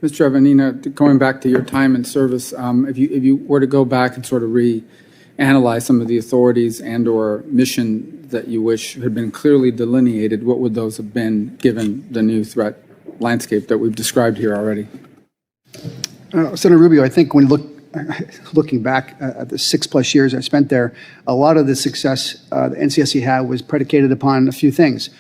Mr. Avenina, going back to your time in service, if you were to go back and sort of reanalyze some of the authorities and/or mission that you wish had been clearly delineated, what would those have been given the new threat landscape that we've described here already? Senator Rubio, I think when looking back at the 6+ years I spent there, a lot of the success the NCSC had was predicated upon a few things.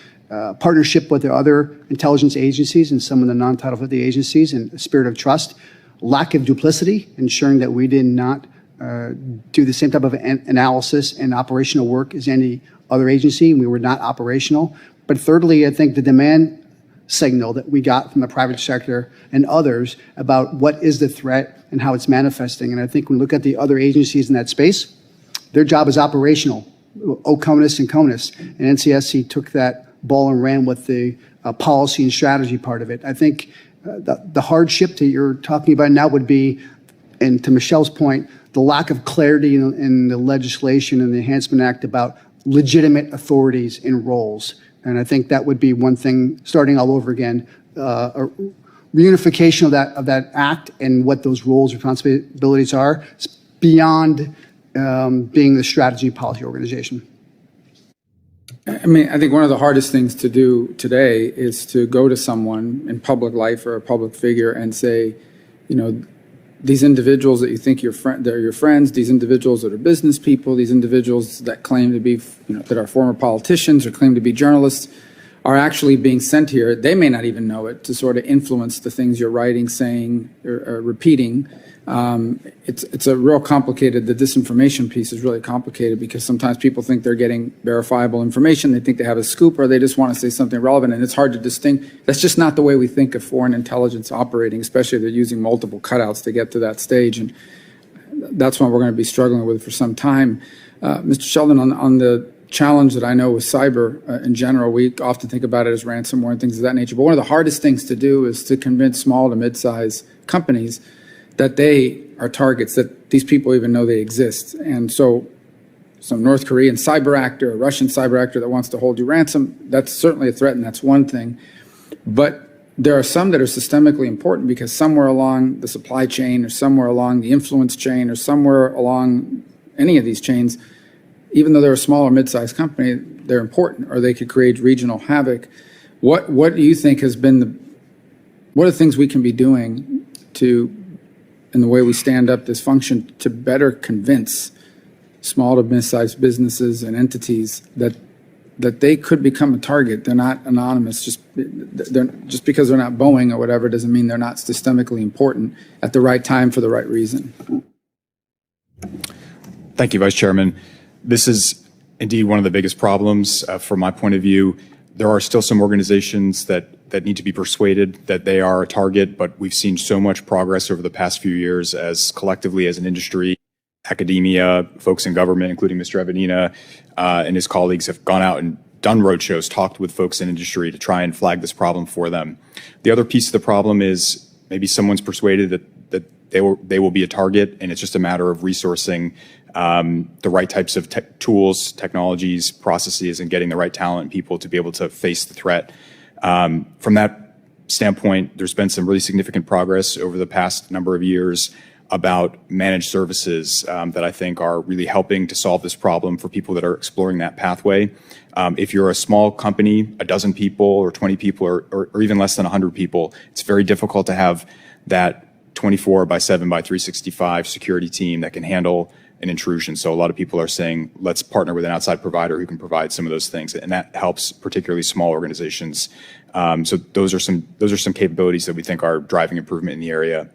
Partnership with the other intelligence agencies and some of the non-Title 50 agencies, and a spirit of trust, lack of duplicity, ensuring that we did not do the same type of analysis and operational work as any other agency. We were not operational. But thirdly, I think the demand signal that we got from the private sector and others about what is the threat and how it's manifesting. And I think when we look at the other agencies in that space, their job is operational, OCONUS and CONUS, and NCSC took that ball and ran with the policy and strategy part of it. I think the hardship that you're talking about now would be, and to Michelle's point, the lack of clarity in the legislation and the Enhancement Act about legitimate authorities and roles. And I think that would be one thing, starting all over again, a reunification of that act and what those roles, responsibilities are, beyond being the strategy policy organization. I mean, I think one of the hardest things to do today is to go to someone in public life or a public figure and say, you know, these individuals that you think they're your friends, these individuals that are business people, these individuals that claim to be, you know, that are former politicians or claim to be journalists, are actually being sent here. They may not even know it, to sort of influence the things you're writing, saying, or repeating. It's a real complicated, the disinformation piece is really complicated because sometimes people think they're getting verifiable information, they think they have a scoop, or they just want to say something relevant, and it's hard to distinguish. That's just not the way we think of foreign intelligence operating, especially if they're using multiple cutouts to get to that stage, and that's what we're going to be struggling with for some time. Mr. Sheldon, on the challenge that I know with cyber in general, we often think about it as ransomware and things of that nature, but one of the hardest things to do is to convince small to mid-size companies that they are targets, that these people even know they exist. And so some North Korean cyber actor, a Russian cyber actor that wants to hold you ransom, that's certainly a threat, and that's one thing. But there are some that are systemically important because somewhere along the supply chain or somewhere along the influence chain or somewhere along any of these chains, even though they're a small or mid-sized company, they're important, or they could create regional havoc. What do you think has been what are the things we can be doing to, in the way we stand up this function, to better convince small to mid-sized businesses and entities that they could become a target? They're not anonymous. Just because they're not Boeing or whatever doesn't mean they're not systemically important at the right time for the right reason. Thank you, Vice Chairman. This is indeed one of the biggest problems from my point of view. There are still some organizations that need to be persuaded that they are a target, but we've seen so much progress over the past few years as collectively as an industry, academia, folks in government, including Mr. Avenina and his colleagues, have gone out and done roadshows, talked with folks in industry to try and flag this problem for them. The other piece of the problem is maybe someone's persuaded that they will be a target, and it's just a matter of resourcing the right types of tools, technologies, processes, and getting the right talent and people to be able to face the threat. From that standpoint, there's been some really significant progress over the past number of years about managed services that I think are really helping to solve this problem for people that are exploring that pathway. If you're a small company, a dozen people or 20 people or even less than 100 people, it's very difficult to have that 24/7/365 security team that can handle an intrusion. So a lot of people are saying, let's partner with an outside provider who can provide some of those things, and that helps particularly small organizations. So those are some capabilities that we think are driving improvement in the area.